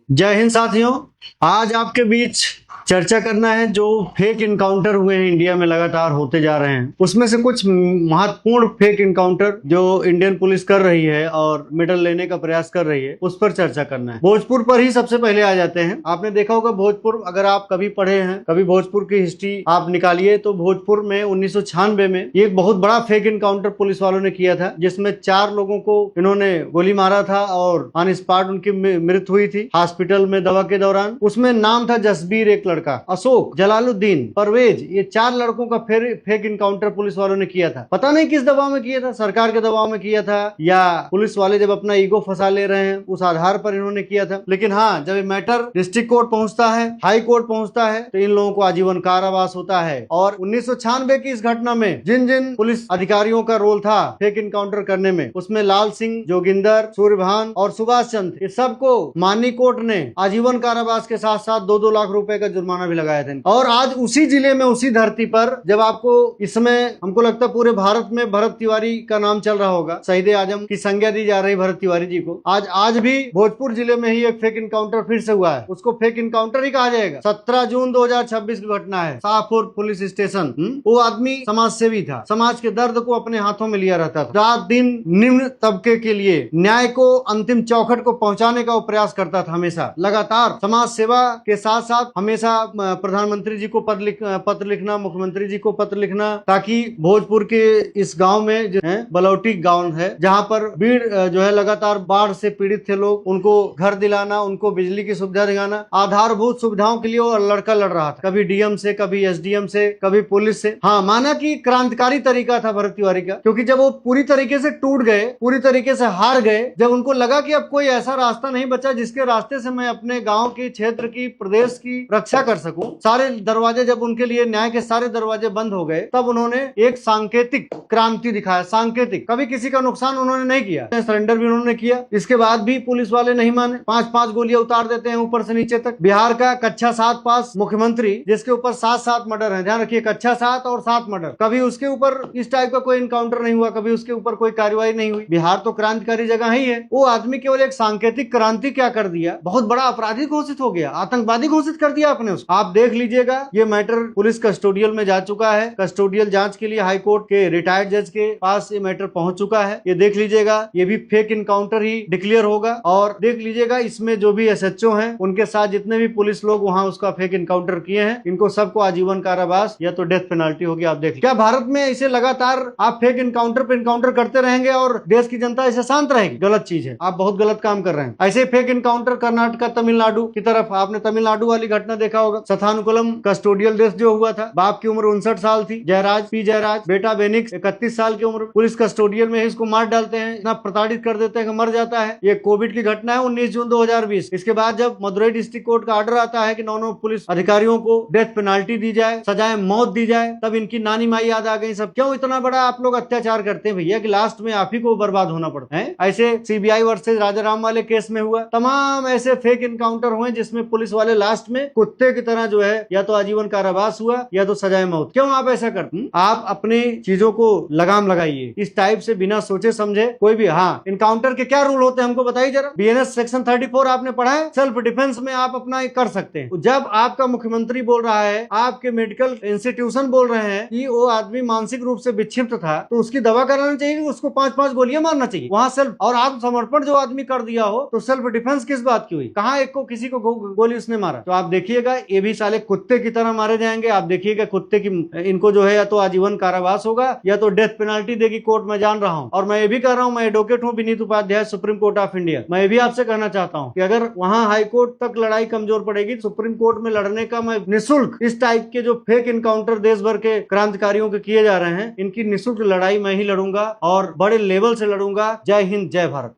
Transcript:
जय हिंद साथियों। आज आपके बीच चर्चा करना है जो फेक इनकाउंटर हुए हैं इंडिया में लगातार होते जा रहे हैं, उसमें से कुछ महत्वपूर्ण फेक इनकाउंटर जो इंडियन पुलिस कर रही है और मेडल लेने का प्रयास कर रही है, उस पर चर्चा करना है। भोजपुर पर ही सबसे पहले आ जाते हैं। आपने देखा होगा भोजपुर, अगर आप कभी पढ़े हैं, कभी भोजपुर की हिस्ट्री आप निकालिए तो भोजपुर में 1996 में एक बहुत बड़ा फेक इनकाउंटर पुलिस वालों ने किया था, जिसमें 4 लोगों को इन्होंने गोली मारा था और ऑन स्पॉट उनकी मृत्यु हुई थी हॉस्पिटल में दवा के दौरान। उसमें नाम था जसबीर, एक लड़का, अशोक, जलालुद्दीन, परवेज, ये 4 लड़कों का फेक इनकाउंटर पुलिस वालों ने किया था। पता नहीं किस दबाव में किया था, सरकार के दबाव में किया था या पुलिस वाले जब अपना ईगो फंसा ले रहे हैं उस आधार पर इन्होंने किया था। लेकिन हाँ, जब ये मैटर डिस्ट्रिक्ट कोर्ट पहुंचता है, हाई कोर्ट पहुंचता है, तो इन लोगों को आजीवन कारावास होता है। और 1996 की इस घटना में जिन जिन पुलिस अधिकारियों का रोल था फेक इनकाउंटर करने में, उसमें लाल सिंह, जोगिंदर, सूर्यभान और सुभाष चंद्र, इस सबको मानी कोर्ट ने आजीवन कारावास के साथ साथ 2-2 लाख रुपए का जुर्माना भी लगाया था। और आज उसी जिले में, उसी धरती पर, जब आपको इस समय हमको लगता है पूरे भारत में भरत तिवारी का नाम चल रहा होगा, शहीद आजम की संज्ञा दी जा रही भरत तिवारी जी को, आज भी भोजपुर जिले में ही एक फेक इनकाउंटर फिर से हुआ है। उसको फेक इनकाउंटर ही कहा जाएगा। 17 जून 2026 की घटना है, शाहपुर पुलिस स्टेशन। वो आदमी समाज सेवी था, समाज के दर्द को अपने हाथों में लिया रहता था। रात दिन निम्न तबके के लिए न्याय को अंतिम चौखट को पहुंचाने का वो प्रयास करता था। हमेशा लगातार समाज सेवा के साथ साथ हमेशा प्रधानमंत्री जी को पत्र लिखना, मुख्यमंत्री जी को पत्र लिखना, ताकि भोजपुर के इस गांव में जो है, बलौटी गांव है, जहां पर भीड़ जो है लगातार बाढ़ से पीड़ित थे लोग, उनको घर दिलाना, उनको बिजली की सुविधा दिलाना, आधारभूत सुविधाओं के लिए वो लड़का लड़ रहा था, कभी डीएम से, कभी एसडीएम से, कभी पुलिस से। हाँ, माना कि क्रांतिकारी तरीका था भरत तिवारी का, क्योंकि जब वो पूरी तरीके से टूट गए, पूरी तरीके से हार गए, जब उनको लगा कि अब कोई ऐसा रास्ता नहीं बचा जिसके रास्ते से मैं अपने गांव की, क्षेत्र की, प्रदेश की रक्षा कर सकूं, सारे दरवाजे जब उनके लिए, न्याय के सारे दरवाजे बंद हो गए, तब उन्होंने एक सांकेतिक क्रांति दिखाया। सांकेतिक, कभी किसी का नुकसान उन्होंने नहीं किया, सरेंडर भी उन्होंने किया। इसके बाद भी पुलिस वाले नहीं माने, 5-5 गोलियां उतार देते हैं ऊपर से नीचे तक। बिहार का कक्षा 7 पास मुख्यमंत्री, जिसके ऊपर 7-7 मर्डर है, ध्यान रखिए, कक्षा 7 और 7 मर्डर, कभी उसके ऊपर इस टाइप का कोई इनकाउंटर नहीं हुआ, कभी उसके ऊपर कोई कार्रवाई नहीं हुई। बिहार तो क्रांतिकारी जगह ही है। वो आदमी केवल एक सांकेतिक क्रांति क्या कर दिया, बहुत बड़ा अपराधी घोषित हो गया, आतंकवादी घोषित कर दिया आपने उसको। आप देख लीजिएगा, ये मैटर पुलिस कस्टोडियल में जा चुका है। कस्टोडियल जांच के लिए हाई कोर्ट के रिटायर्ड जज के पास ये मैटर पहुंच चुका है। ये देख लीजिएगा, ये भी फेक इनकाउंटर ही डिक्लेयर होगा। और देख लीजिएगा, इसमें जो भी एसएचओ हैं, उनके साथ जितने भी पुलिस लोग वहां उसका फेक इनकाउंटर किए हैं, इनको सबको आजीवन कारावास या तो डेथ पेनाल्टी होगी। आप देख, क्या भारत में ऐसे लगातार आप फेक इनकाउंटर पे इनकाउंटर करते रहेंगे और देश की जनता ऐसे शांत रहेगी? गलत चीज है, आप बहुत गलत काम कर रहे हैं। ऐसे फेक इनकाउंटर कर्नाटक, तमिलनाडु की तरफ, आपने तमिलनाडु वाली घटना देखा होगा, सथानुकुलम कस्टोडियल डेथ जो हुआ था, बाप की उम्र 59 साल थी, जयराज, बेटा बेनिक्स 31 साल की उम्र, पुलिस कस्टोडियल में इसको मार डालते हैं, इतना प्रताड़ित कर देते हैं कि मर जाता है। ये कोविड की घटना है, 19 जून 2020। इसके बाद जब मदुरई डिस्ट्रिक्ट कोर्ट का ऑर्डर आता है कि 9 पुलिस अधिकारियों को डेथ पेनाल्टी दी जाए, सजाए मौत दी जाए, तब इनकी नानी माई याद आ गई। सब क्यों इतना बड़ा आप लोग अत्याचार करते हैं भैया, कि लास्ट में आप ही को बर्बाद होना पड़ता है। ऐसे सीबीआई वर्सेस राजाराम वाले केस में हुआ, तमाम ऐसे फेक इनकाउंटर हुए जिसमें पुलिस वाले लास्ट में कुत्ते की तरह जो है, या तो आजीवन कारावास हुआ या तो सजाए मौत। क्यों आप ऐसा करते? आप अपने चीजों को लगाम लगाइए। इस टाइप से बिना सोचे समझे कोई भी, हाँ, इनकाउंटर के क्या रूल होते हैं हमको बताइए जरा। बीएनएस सेक्शन 34 आपने पढ़ा है? सेल्फ डिफेंस में आप अपना कर सकते हैं। जब आपका मुख्यमंत्री बोल रहा है, आपके मेडिकल इंस्टीट्यूशन बोल रहे हैं कि वो आदमी मानसिक रूप से विक्षिप्त था, तो उसकी दवा कराना चाहिए, उसको 5-5 गोलियां मारना चाहिए वहां सेल्फ। और आत्मसमर्पण जो आदमी कर दिया हो, तो सेल्फ डिफेंस किस बात की हुई? कहाँ एक को किसी को गोली उसने मारा? तो आप देखिएगा, ये भी साले कुत्ते की तरह मारे जाएंगे। आप देखिएगा, कुत्ते की इनको जो है या तो आजीवन कारावास होगा या तो डेथ पेनाल्टी देगी कोर्ट, मैं जान रहा हूं। और मैं ये भी कह रहा हूं, मैं एडवोकेट हूं, Vineet Upadhyay, Supreme Court of India. मैं ये भी आपसे कहना चाहता हूं कि अगर वहां हाई कोर्ट तक लड़ाई कमजोर पड़ेगी, सुप्रीम कोर्ट में लड़ने का मैं निःशुल्क, इस टाइप के जो फेक इनकाउंटर देश भर के क्रांतिकारियों के किए जा रहे हैं, इनकी निःशुल्क लड़ाई मैं ही लड़ूंगा और बड़े लेवल से लड़ूंगा। जय हिंद, जय भारत।